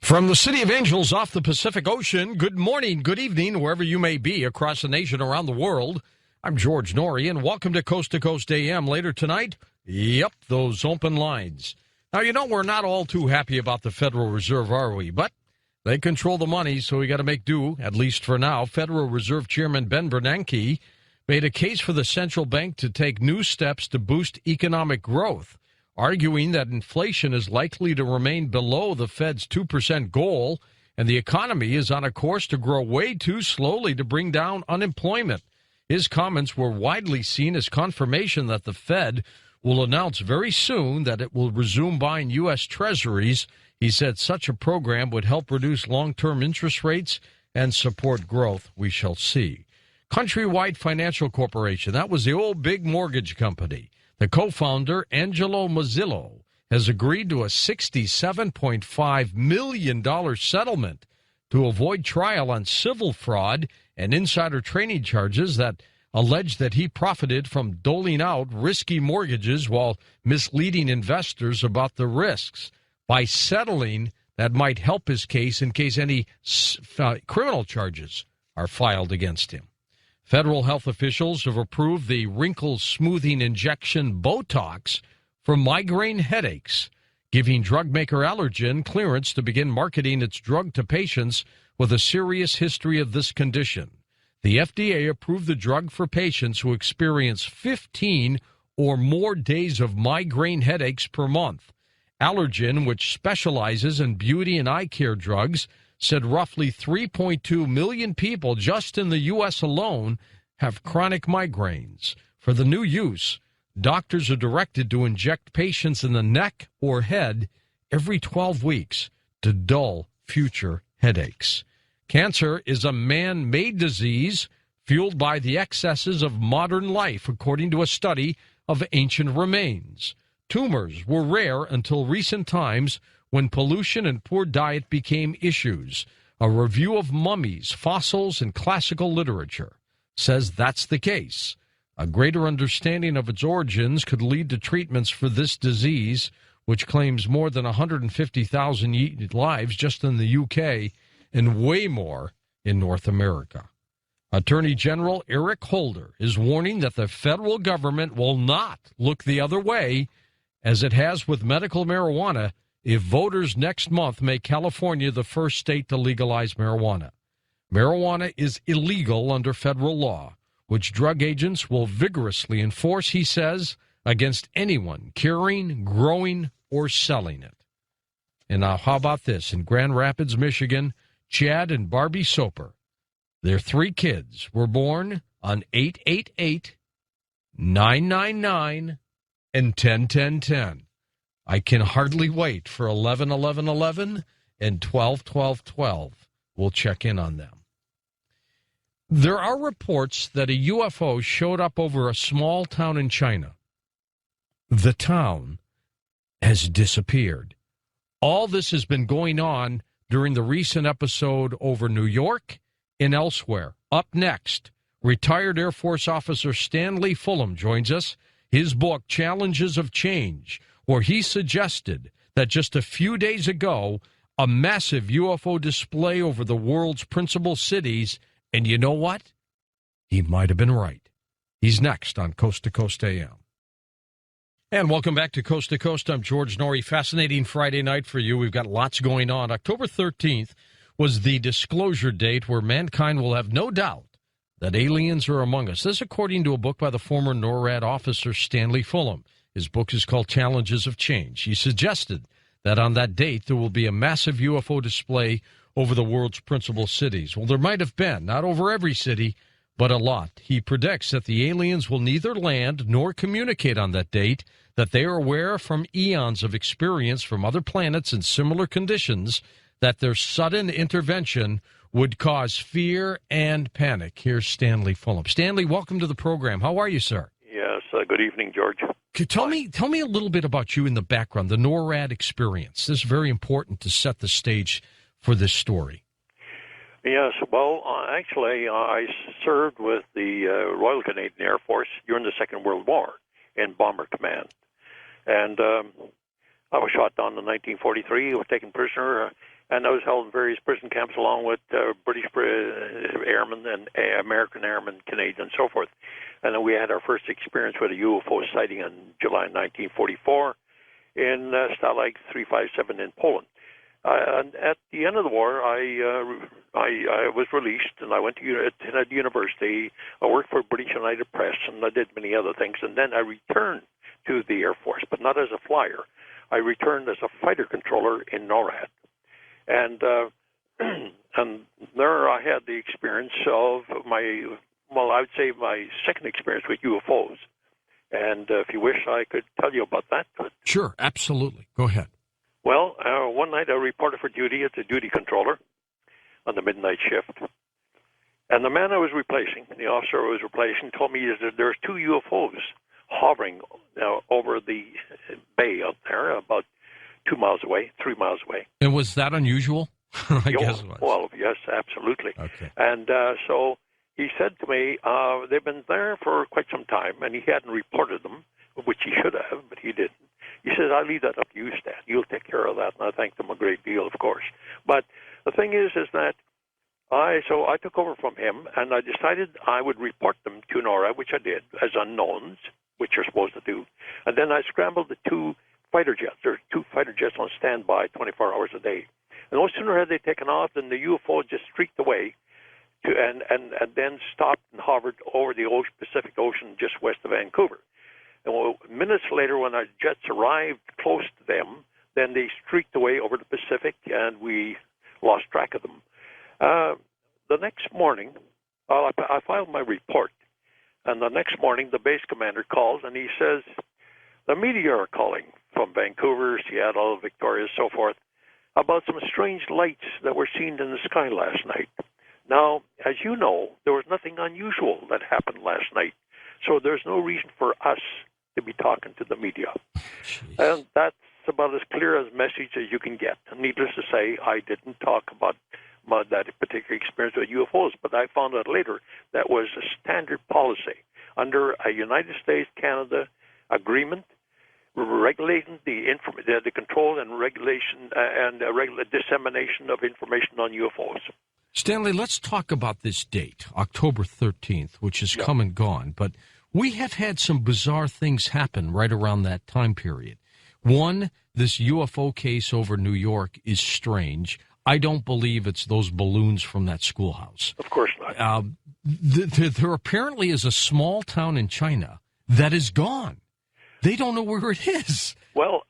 From the City of Angels off the Pacific Ocean, good morning, good evening, wherever you may be across the nation, around the world. I'm George Norrie, and welcome to Coast AM. Later tonight, yep, those open lines. Now, you know, we're not all too happy about the Federal Reserve, are we? But they control the money, so we got to make do, at least for now. Federal Reserve Chairman Ben Bernanke made a case for the central bank to take new steps to boost economic growth, arguing that inflation is likely to remain below the Fed's 2% goal, and the economy is on a course to grow way too slowly to bring down unemployment. His comments were widely seen as confirmation that the Fed will announce very soon that it will resume buying U.S. Treasuries. He said such a program would help reduce long-term interest rates and support growth. We shall see. Countrywide Financial Corporation, that was the old big mortgage company. The co-founder, Angelo Mazzillo, has agreed to a $67.5 million settlement to avoid trial on civil fraud and insider trading charges that allege that he profited from doling out risky mortgages while misleading investors about the risks. By settling, that might help his case in case any criminal charges are filed against him. Federal health officials have approved the wrinkle-smoothing injection Botox for migraine headaches, giving drug maker Allergan clearance to begin marketing its drug to patients with a serious history of this condition. The FDA approved the drug for patients who experience 15 or more days of migraine headaches per month. Allergan, which specializes in beauty and eye care drugs, said roughly 3.2 million people just in the U.S. alone have chronic migraines. For the new use, doctors are directed to inject patients in the neck or head every 12 weeks to dull future headaches. Cancer is a man-made disease fueled by the excesses of modern life, according to a study of ancient remains. Tumors were rare until recent times when pollution and poor diet became issues. A review of mummies, fossils, and classical literature says that's the case. A greater understanding of its origins could lead to treatments for this disease, which claims more than 150,000 lives just in the UK and way more in North America. Attorney General Eric Holder is warning that the federal government will not look the other way, as it has with medical marijuana, if voters next month make California the first state to legalize marijuana. Marijuana is illegal under federal law, which drug agents will vigorously enforce, he says, against anyone carrying, growing, or selling it. And now, how about this? In Grand Rapids, Michigan, Chad and Barbie Soper, their 3 kids, were born on 888, 999, and 101010. I can hardly wait for 11-11-11 and 12-12-12. We'll check in on them. There are reports that a UFO showed up over a small town in China. The town has disappeared. All this has been going on during the recent episode over New York and elsewhere. Up next, retired Air Force officer Stanley Fulham joins us. His book, Challenges of Change, where he suggested that just a few days ago, a massive UFO display over the world's principal cities, and you know what? He might have been right. He's next on Coast to Coast AM. And welcome back to Coast. I'm George Norrie. Fascinating Friday night for you. We've got lots going on. October 13th was the disclosure date where mankind will have no doubt that aliens are among us. This according to a book by the former NORAD officer Stanley Fulham. His book is called Challenges of Change. He suggested that on that date there will be a massive UFO display over the world's principal cities. Well, there might have been, not over every city, but a lot. He predicts that the aliens will neither land nor communicate on that date, that they are aware from eons of experience from other planets in similar conditions that their sudden intervention would cause fear and panic. Here's Stanley Fulham. Stanley, welcome to the program. How are you, sir? Yes, good evening, George. Tell me a little bit about you in the background, the NORAD experience. This is very important to set the stage for this story. Yes, well, actually, I served with the Royal Canadian Air Force during the Second World War in Bomber Command. And I was shot down in 1943. I was taken prisoner And I was held in various prison camps along with British airmen and American airmen, Canadian, and so forth. And then we had our first experience with a UFO sighting in July 1944 in Stalag 357 in Poland. And at the end of the war, I was released, and I went to university. I worked for British United Press, and I did many other things. And then I returned to the Air Force, but not as a flyer. I returned as a fighter controller in Norad. And and there I had the experience of I would say my second experience with UFOs. And if you wish, I could tell you about that. Sure, absolutely. Go ahead. Well, one night I reported for duty as a duty controller on the midnight shift. And the man I was replacing, the officer I was replacing, told me that there's 2 UFOs hovering over the bay out there, about 2 miles away, 3 miles away. And was that unusual? I guess it was. Well, yes, absolutely. Okay. And so he said to me, they've been there for quite some time, and he hadn't reported them, which he should have, but he didn't. He says, I'll leave that up to you, Seth. You'll take care of that. And I thanked him a great deal, of course. But the thing is that I took over from him, and I decided I would report them to NORAD, which I did, as unknowns, which you're supposed to do. And then I scrambled the 2 fighter jets. There are 2 fighter jets on standby 24 hours a day. And no sooner had they taken off than the UFO just streaked away and then stopped and hovered over the Pacific Ocean just west of Vancouver. And minutes later, when our jets arrived close to them, then they streaked away over the Pacific, and we lost track of them. The next morning, I filed my report, and the next morning, the base commander calls, and he says, the media are calling from Vancouver, Seattle, Victoria, so forth, about some strange lights that were seen in the sky last night. Now, as you know, there was nothing unusual that happened last night, so there's no reason for us to be talking to the media. Jeez. And that's about as clear a message as you can get. And needless to say, I didn't talk about that particular experience with UFOs, but I found out later that was a standard policy under a United States-Canada agreement regulating the control and regulation and dissemination of information on UFOs. Stanley, let's talk about this date, October 13th, which has come and gone, but we have had some bizarre things happen right around that time period. One, this UFO case over New York is strange. I don't believe it's those balloons from that schoolhouse. Of course not. There apparently is a small town in China that is gone. They don't know where it is. Well,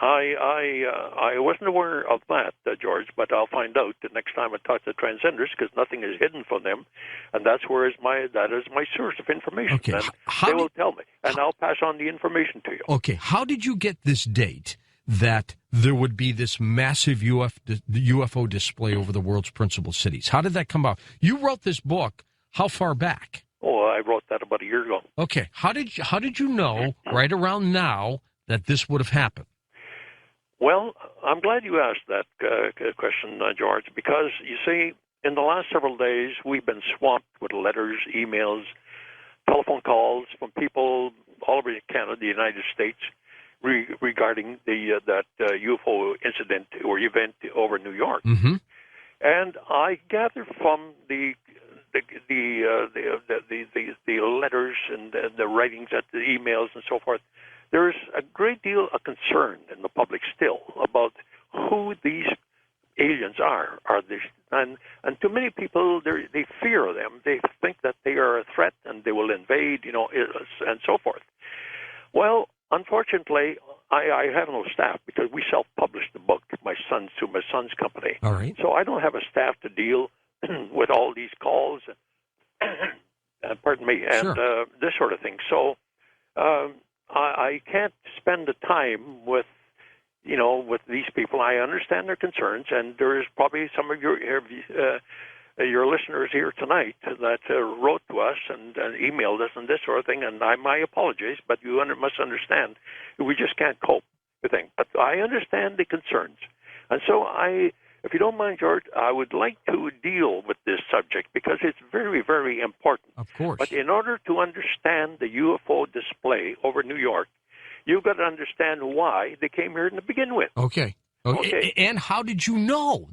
I wasn't aware of that, George, but I'll find out the next time I talk to transgenders, because nothing is hidden from them, and that is my source of information. Okay. And they will tell me, and I'll pass on the information to you. Okay. How did you get this date that there would be this massive UFO display over the world's principal cities? How did that come about? You wrote this book. How far back? Oh, I wrote that about a year ago. Okay. How did you know right around now that this would have happened? Well, I'm glad you asked that question, George, because, you see, in the last several days, we've been swamped with letters, emails, telephone calls from people all over Canada, the United States, regarding that UFO incident or event over New York. Mm-hmm. And I gathered from the letters and the writings, the emails and so forth, there's a great deal of concern in the public still about who these aliens are. And to many people, they fear them. They think that they are a threat and they will invade, and so forth. Well, unfortunately, I have no staff because we self-published the book, through my son's company. All right. So I don't have a staff to deal with all these calls, pardon me, and Sure. This sort of thing. So I can't spend the time with these people. I understand their concerns, and there is probably some of your listeners here tonight that wrote to us and emailed us and this sort of thing, and my apologies, but you must understand we just can't cope with things. But I understand the concerns. And so if you don't mind, George, I would like to deal with this subject because it's very, very important. Of course. But in order to understand the UFO display over New York, you've got to understand why they came here to begin with. Okay. And how did you know?